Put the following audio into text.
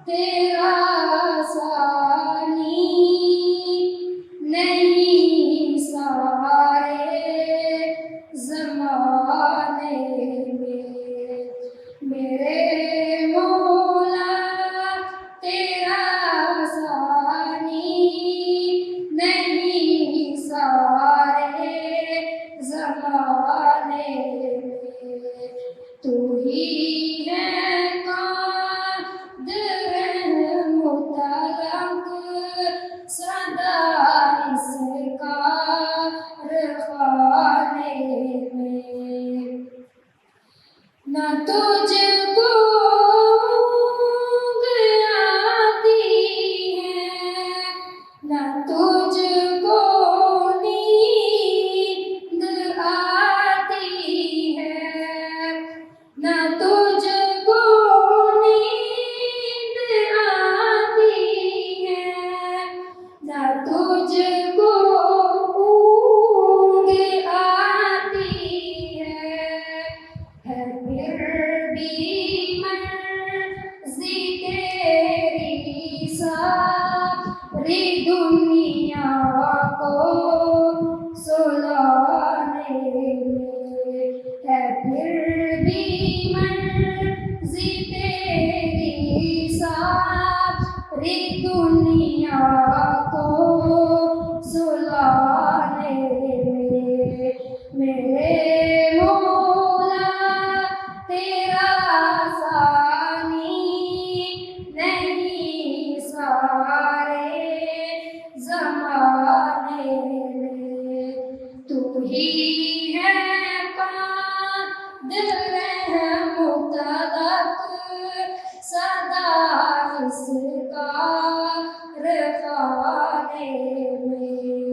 तेरा सानी नहीं सारे ज़माने में। मेरे मौला तेरा सानी नहीं सारे ज़माने में। तू ही है कादिर मुतलक सदा इसका कारखाने में। न तुझको ऊँघ आती है, न तुझको नींद आती है, न तुझको नींद आती है, न तुझको ऊँघ आती है फिर भी मर्ज़ी तेरी सारी दुनिया को सुलाने में है। फिर भी मर्ज़ी तेरी सारी दुनिया को सुलाने में। मेरे मौला तेरा सानी नहीं सारे ज़माने में। तू ही है कादिर मुतलक सदा इस कारखाने में।